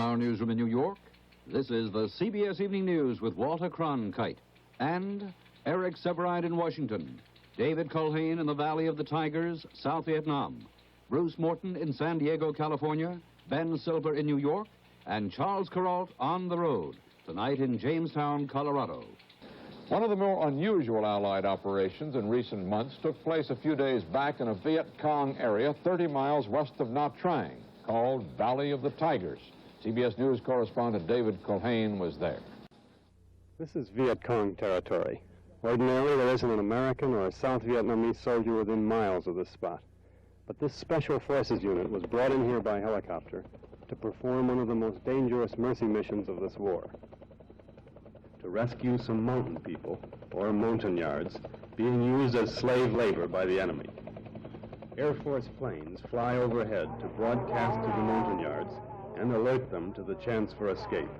our newsroom in New York, this is the CBS Evening News with Walter Cronkite and Eric Seberide in Washington, David Culhane in the Valley of the Tigers, South Vietnam, Bruce Morton in San Diego, California, Ben Silver in New York, and Charles Kuralt on the road, tonight in Jamestown, Colorado. One of the more unusual Allied operations in recent months took place a few days back in a Viet Cong area 30 miles west of Nha Trang, called Valley of the Tigers. CBS News correspondent David Culhane was there. This is Viet Cong territory. Ordinarily, there isn't an American or a South Vietnamese soldier within miles of this spot. But this Special Forces unit was brought in here by helicopter to perform one of the most dangerous mercy missions of this war. To rescue some mountain people, or montagnards, being used as slave labor by the enemy. Air Force planes fly overhead to broadcast to the montagnards and alert them to the chance for escape.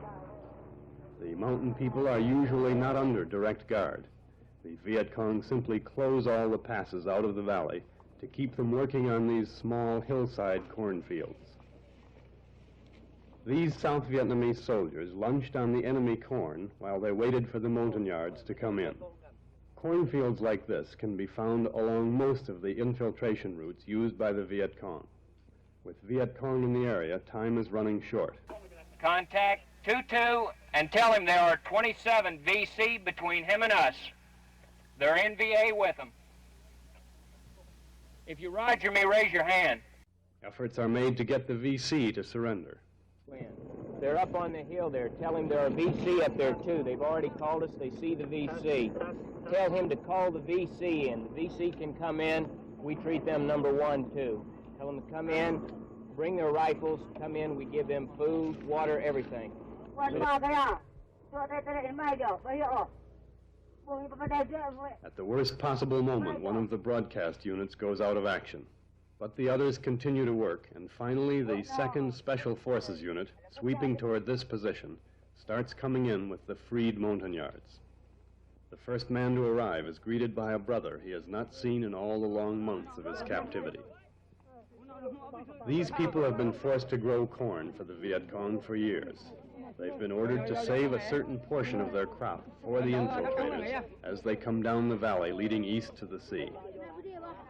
The mountain people are usually not under direct guard. The Viet Cong simply close all the passes out of the valley to keep them working on these small hillside cornfields. These South Vietnamese soldiers lunched on the enemy corn while they waited for the montagnards to come in. Cornfields like this can be found along most of the infiltration routes used by the Viet Cong. With Viet Cong in the area, time is running short. Contact 22 and tell him there are 27 VC between him and us. They're in VA with him. If you roger me, raise your hand. Efforts are made to get the VC to surrender. They're up on the hill there. Tell him there are VC up there, too. They've already called us. They see the VC. Tell him to call the VC in. The VC can come in. We treat them number one, too. Tell them to come in, bring their rifles, come in. We give them food, water, everything. At the worst possible moment, one of the broadcast units goes out of action. But the others continue to work, and finally the 2nd Special Forces Unit, sweeping toward this position, starts coming in with the freed montagnards. The first man to arrive is greeted by a brother he has not seen in all the long months of his captivity. These people have been forced to grow corn for the Viet Cong for years. They've been ordered to save a certain portion of their crop for the infiltrators as they come down the valley leading east to the sea.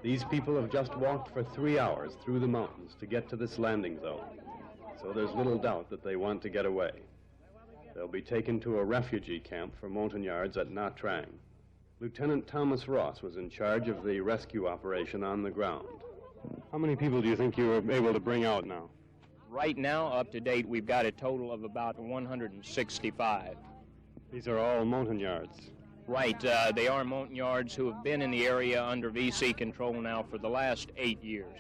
These people have just walked for 3 hours through the mountains to get to this landing zone, so there's little doubt that they want to get away. They'll be taken to a refugee camp for montagnards at Nha Trang. Lieutenant Thomas Ross was in charge of the rescue operation on the ground. How many people do you think you were able to bring out now? Right now, up to date, we've got a total of about 165. These are all montagnards. Right, they are montagnards who have been in the area under VC control now for the last 8 years.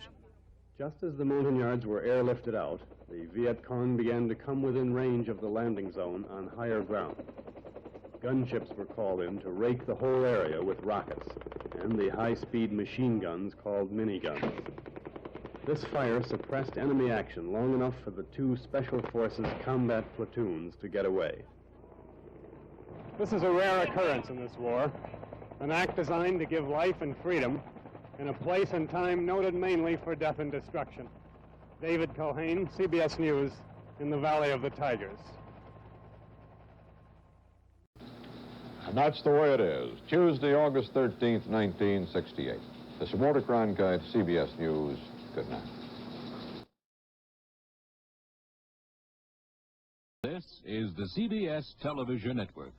Just as the montagnards were airlifted out, the Viet Cong began to come within range of the landing zone on higher ground. Gunships were called in to rake the whole area with rockets and the high-speed machine guns called miniguns. This fire suppressed enemy action long enough for the 2 Special Forces combat platoons to get away. This is a rare occurrence in this war, an act designed to give life and freedom in a place and time noted mainly for death and destruction. David Culhane, CBS News, in the Valley of the Tigers. And that's the way it is. Tuesday, August 13th, 1968. This is Walter Cronkite, CBS News. Good night. This is the CBS Television Network.